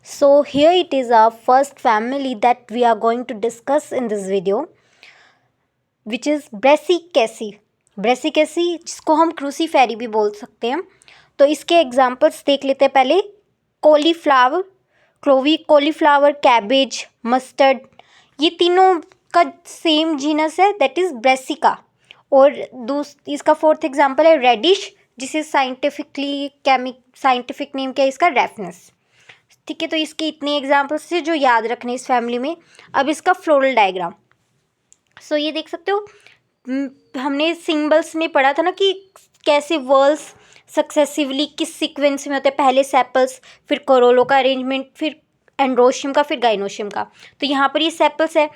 So here it is our first family that we are going to discuss in this video, which is Brassicaceae. Brassicaceae जिसको हम क्रूसीफेरी भी बोल सकते हैं। तो इसके एग्जांपल्स देख लेते हैं पहले। कॉलीफ्लावर, कॉलीफ्लावर, कैबेज, मस्टर्ड, ये तीनों का सेम जीनस है, दैट इज़ ब्रेसिका। और इसका फोर्थ एग्जांपल है रेडिश, जिसे साइंटिफिक नेम क्या है इसका, रेफनस। ठीक है, तो इसके इतने एग्जाम्पल्स थे जो याद रखने इस फैमिली में। अब इसका फ्लोरल डायग्राम। सो ये देख सकते हो, हमने सिंबल्स में पढ़ा था ना कि कैसे वर्ल्स सक्सेसिवली किस सीक्वेंस में होते हैं, पहले सेपल्स, फिर कोरोलो का अरेंजमेंट, फिर एंड्रोशियम का, फिर गाइनोशियम का। तो यहाँ पर ये सेपल्स है,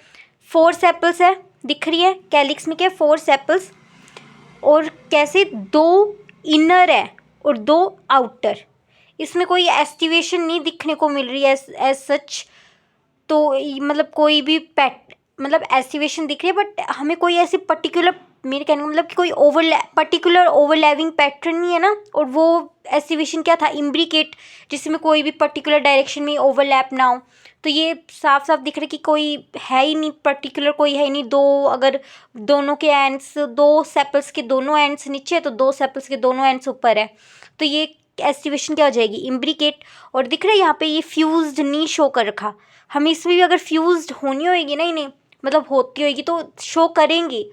4 सेपल्स है, दिख रही है कैलिक्स में क्या है, 4 सेपल्स। और कैसे 2 इनर है और 2 आउटर। इसमें कोई एस्टिवेशन नहीं दिखने को मिल रही है एज सच। तो मतलब कोई भी मतलब एस्टिवेशन दिख रही है, बट हमें कोई ऐसी पर्टिकुलर, मेरे कहने का मतलब कि कोई पर्टिकुलर ओवरलैपिंग पैटर्न नहीं है ना। और वो एस्टिवेशन क्या था, इम्ब्रिकेट, जिसमें कोई भी पर्टिकुलर डायरेक्शन में ओवरलैप ना हो। तो ये साफ साफ दिख रहा है कि कोई है ही नहीं पर्टिकुलर, कोई है ही नहीं। अगर दोनों के एंड्स, 2 सेपल्स के दोनों एंड्स नीचे है तो 2 सेपल्स के दोनों एंड्स ऊपर है, तो ये एस्टिवेशन क्या हो जाएगी, इम्ब्रिकेट। और दिख रहा है यहाँ पे ये फ्यूज्ड नहीं शो कर रखा। हमें इसमें भी अगर फ्यूज्ड होनी होगी ना, इन्हें मतलब होती होगी तो शो करेंगे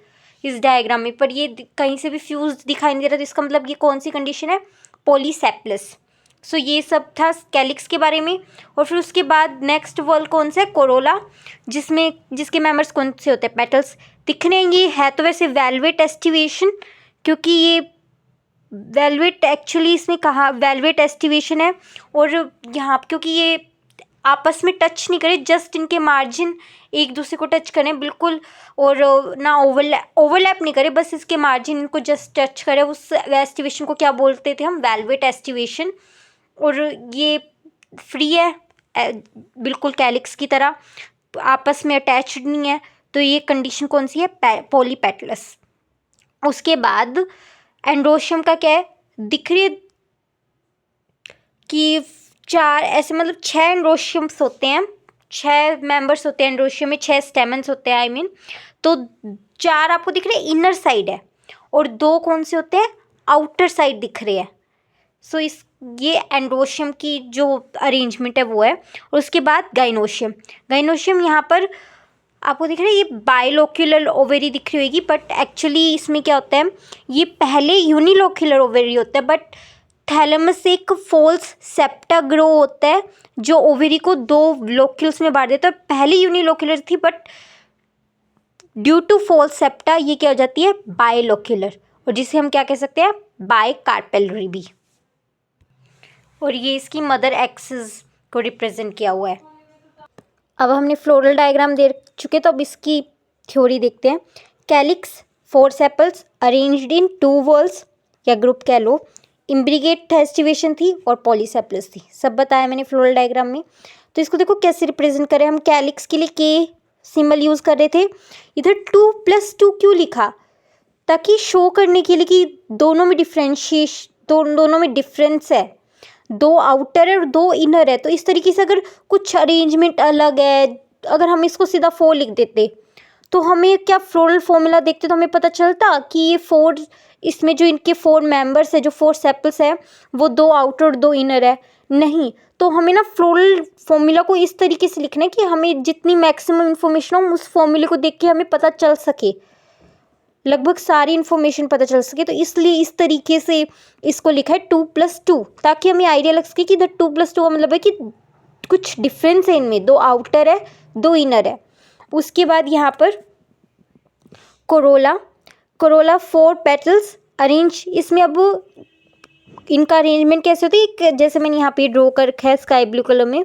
इस डायग्राम में, पर ये कहीं से भी फ्यूज्ड दिखाई नहीं दे रहा। तो इसका मतलब ये कौन सी कंडीशन है, पॉलीसेप्लस। सो ये सब था कैलिक्स के बारे में। और फिर उसके बाद नेक्स्ट वर्ल्ड कौन सा है, कोरोला, जिसके मेंबर्स कौन से होते हैं, पेटल्स दिख रहे हैं। ये है तो वैसे वेलवेट एस्टिवेशन, क्योंकि ये वेलवेट एक्चुअली इसमें कहा वेलवेट एस्टिवेशन है। और यहाँ क्योंकि ये आपस में टच नहीं करे, जस्ट इनके मार्जिन एक दूसरे को टच करें बिल्कुल, और ना ओवरलैप नहीं करे, बस इसके मार्जिन इनको जस्ट टच करे। उस एस्टिवेशन को क्या बोलते थे हम, वेलवेट एस्टिवेशन। और ये फ्री है बिल्कुल कैलिक्स की तरह, आपस में अटैच्ड नहीं है। तो ये कंडीशन कौन सी है, पॉलीपेटलस। उसके बाद एंड्रोशियम का क्या है, दिख रही है कि 4 ऐसे मतलब 6 एंड्रोशियम्स होते हैं, 6 मेंबर्स होते हैं एंड्रोशियम में, 6 स्टेमन्स होते हैं, आई मीन। तो 4 आपको दिख रहे हैं इनर साइड है, और 2 कौन से होते हैं, आउटर साइड दिख रहे हैं। सो ये एंड्रोशियम की जो अरेंजमेंट है वो है। और उसके बाद गाइनोशियम यहाँ पर आपको दिख रहा है, ये बाइलोक्यूलर ओवेरी दिख रही होगी, बट एक्चुअली इसमें क्या होता है, ये पहले यूनिलोक्यूलर ओवेरी होता है, बट थैलेमस से एक फोल्स सेप्टा ग्रो होता है जो ओवेरी को 2 लोक्यूल्स में बांट देता है। पहले यूनिलोक्यूलर थी, but due to false septa ये क्या हो जाती है, बाइलोक्यूलर, और जिसे हम क्या कह सकते हैं, बाइकार्पेलरी भी। और ये इसकी मदर एक्सिस को रिप्रेजेंट किया हुआ है। अब हमने फ्लोरल डायग्राम देख चुके, तो अब इसकी थ्योरी देखते हैं। Calyx 4 sepals arranged in 2 walls या ग्रुप कह लो, इम्ब्रिगेट एस्टिवेशन थी और पॉलीसेप्लस थी, सब बताया मैंने फ्लोरल डायग्राम में। तो इसको देखो कैसे रिप्रेजेंट करें हम। कैलिक्स के लिए के सिंबल यूज़ कर रहे थे, इधर 2+2 क्यों लिखा, ताकि शो करने के लिए कि दोनों में दोनों में डिफरेंस है, 2 आउटर है और 2 इनर है। तो इस तरीके से अगर कुछ अरेंजमेंट अलग है, अगर हम इसको सीधा 4 लिख देते तो हमें क्या फ्लोरल फॉर्मूला देखते तो हमें पता चलता कि ये 4, इसमें जो इनके 4 मेंबर्स है, जो 4 सेपल्स है, वो 2 आउटर और 2 इनर है। नहीं, तो हमें ना फ्लोरल फॉर्मूला को इस तरीके से लिखना है कि हमें जितनी मैक्सिमम इन्फॉर्मेशन हो उस फॉर्मूले को देख के हमें पता चल सके, लगभग सारी इन्फॉर्मेशन पता चल सके। तो इसलिए इस तरीके से इसको लिखा है 2+2, ताकि हमें आइडिया लग सके कि इधर 2+2 का मतलब है कि कुछ डिफरेंस है इनमें, 2 आउटर है 2 इनर है। उसके बाद यहाँ पर कोरोला 4 पेटल्स अरेंज, इसमें अब इनका अरेंजमेंट कैसे होती है, जैसे मैंने यहाँ पे ड्रॉ कर रखा है स्काई ब्लू कलर में,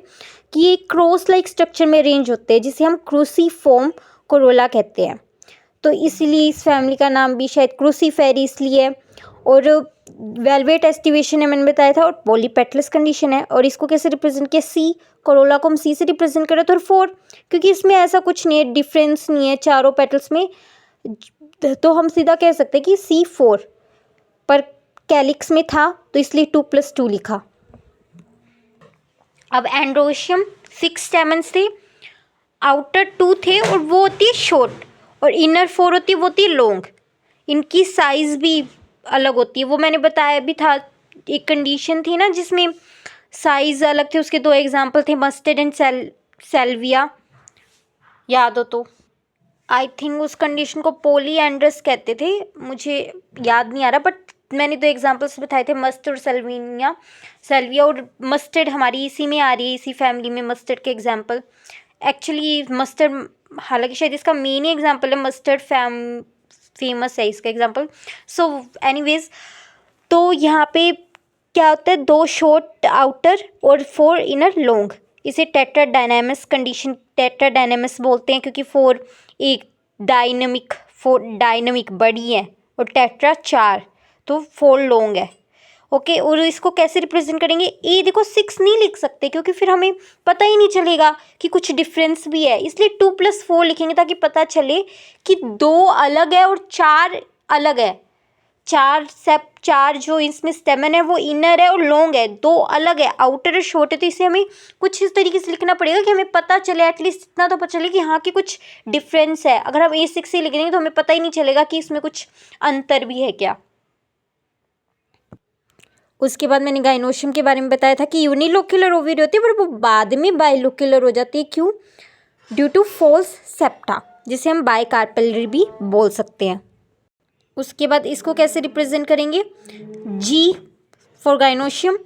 कि ये क्रॉस लाइक स्ट्रक्चर में अरेंज होते हैं, जिसे हम क्रूसीफॉर्म कोरोला कहते हैं। तो इसीलिए इस फैमिली का नाम भी शायद क्रूसीफेरी इसलिए है। और वेलवेट एस्टिवेशन है मैंने बताया था, और पॉलीपेटलस कंडीशन है। और इसको कैसे रिप्रेजेंट किया, सी, कोरोला को हम सी से रिप्रेजेंट करें तो 4, क्योंकि इसमें ऐसा कुछ नहीं है, डिफरेंस नहीं है चारों पेटल्स में, तो हम सीधा कह सकते हैं कि C4, पर कैलिक्स में था तो इसलिए 2+2 लिखा। अब एंड्रोशियम 6 स्टेमन्स थे, आउटर 2 थे और वो होती है शॉर्ट, और इनर 4 होती है वो होती है लॉन्ग। इनकी साइज़ भी अलग होती है, वो मैंने बताया भी था। एक कंडीशन थी ना जिसमें साइज़ अलग थे, उसके 2 एग्जांपल थे, मस्टर्ड एंड सेल्विया, याद हो तो। आई थिंक उस कंडीशन को पोलीएंड्रस कहते थे, मुझे याद नहीं आ रहा, बट मैंने 2 एग्जांपल्स बताए थे, मस्टर्ड और सेल्विया। और मस्टर्ड हमारी इसी में आ रही है, इसी फैमिली में मस्टर्ड के एग्जांपल। एक्चुअली मस्टर्ड, हालांकि शायद इसका मेन ही एग्जांपल है, मस्टर्ड फेमस है इसका एग्जांपल। सो एनीवेज, तो यहाँ पे क्या होता है, 2 शॉर्ट आउटर और 4 इनर लॉन्ग, इसे टेट्राडायनेमस कंडीशन, टेट्राडायनेमस बोलते हैं, क्योंकि 4 एक डायनेमिक, 4 डायनेमिक बड़ी है, और टेट्रा 4, तो 4 लॉन्ग है। ओके, और इसको कैसे रिप्रेजेंट करेंगे, ये देखो 6 नहीं लिख सकते क्योंकि फिर हमें पता ही नहीं चलेगा कि कुछ डिफरेंस भी है, इसलिए 2+4 लिखेंगे ताकि पता चले कि 2 अलग है और 4 अलग है। 4 जो इसमें स्टेमन है वो इनर है और लॉन्ग है, 2 अलग है, आउटर और शॉर्ट है। तो इसे हमें कुछ इस तरीके से लिखना पड़ेगा कि हमें पता चले, एटलीस्ट इतना तो पता चले कि हाँ कि कुछ डिफरेंस है। अगर हम A6 से लिख देंगे तो हमें पता ही नहीं चलेगा कि इसमें कुछ अंतर भी है क्या। उसके बाद मैंने गाइनोशियम के बारे में बताया था कि यूनिलोक्यूलर ओवरी होती है, पर वो बाद में बाइलोक्यूलर हो जाती है। क्यों? ड्यू टू फॉल्स सेप्टा, जिसे हम बाइकार्पेलरी भी बोल सकते हैं। उसके बाद इसको कैसे रिप्रेजेंट करेंगे, G फॉर गाइनोशियम,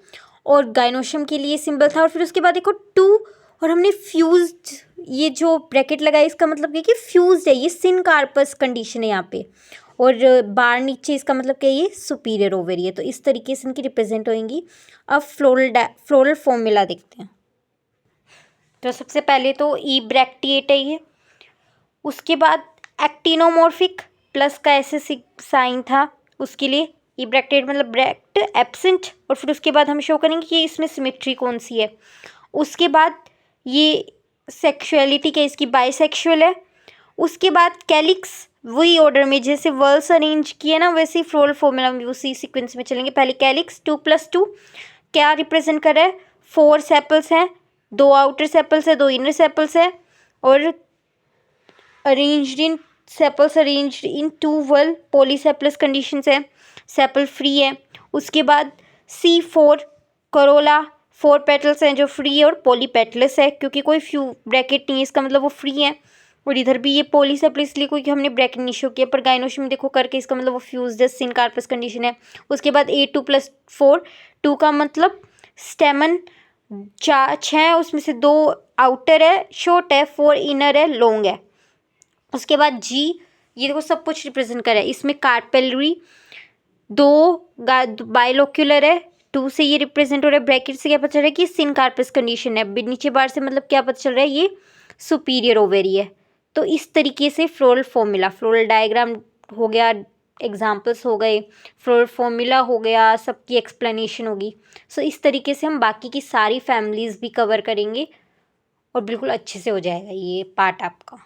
और गाइनोशियम के लिए सिंबल था। और फिर उसके बाद देखो 2, और हमने फ्यूज्ड, ये जो ब्रैकेट लगाया इसका मतलब क्या है कि फ्यूज्ड है, ये सिनकार्पस कंडीशन है यहाँ पे, और बार नीचे, इसका मतलब क्या है, ये सुपीरियर ओवरी है। तो इस तरीके से इनकी रिप्रेजेंट होंगी। अब फ्लोरल फॉर्मूला देखते हैं। तो सबसे पहले तो ई ब्रैक्टिएट है ये, उसके बाद एक्टिनोमॉर्फिक, प्लस का ऐसे साइन था उसके लिए, ई ब्रैक्टिएट मतलब ब्रैक्ट एब्सेंट, और फिर उसके बाद हम शो करेंगे कि इसमें सिमेट्री कौन सी है। उसके बाद ये सेक्सुअलिटी क्या, इसकी बाइसेक्सुअल है। उसके बाद कैलिक्स, वही ऑर्डर में जैसे वर्ल्स अरेंज किए ना, वैसे ही फ्लोरल फॉर्मूला में उसी सीक्वेंस में चलेंगे। पहले कैलिक्स 2+2 क्या रिप्रेजेंट कर रहा है, 4 सेपल्स हैं, 2 आउटर सेपल्स है, 2 इनर सेपल्स है, और arranged in sepals arranged in 2 वल पॉलीसेपलस कंडीशंस है, सेपल फ्री है। उसके बाद C4 करोला, 4 पेटल्स हैं जो फ्री है और पॉलीपेटलस है, क्योंकि कोई फ्यू ब्रैकेट नहीं है, इसका मतलब वो फ्री है। और इधर भी ये पॉलीसेपलस इसलिए क्योंकि हमने ब्रैकेट नहीं शो किया, पर गाइनोशियम देखो करके इसका मतलब वो फ्यूज्ड सिनकार्पस कंडीशन है। उसके बाद A2+4, 2 का मतलब स्टेमन 6, उसमें से 2 आउटर है, शॉर्ट है, 4 इनर है, लॉन्ग है। उसके बाद G, ये देखो सब कुछ रिप्रेजेंट कर रहा है, इसमें कार्पेलरी 2 बाइलोक्यूलर है, 2 से ये रिप्रेजेंट हो रहा है। ब्रैकेट से क्या पता चल रहा है कि सिनकार्पस कंडीशन है, नीचे बार से मतलब क्या पता चल रहा है, ये सुपीरियर ओवेरी है। तो इस तरीके से फ्लोरल फॉर्मूला, फ्लोरल डायग्राम हो गया, एग्जाम्पल्स हो गए, फ्लोरल फॉर्मूला हो गया, सबकी एक्सप्लेनेशन होगी। सो इस तरीके से हम बाकी की सारी फैमिलीज़ भी कवर करेंगे और बिल्कुल अच्छे से हो जाएगा ये पार्ट आपका।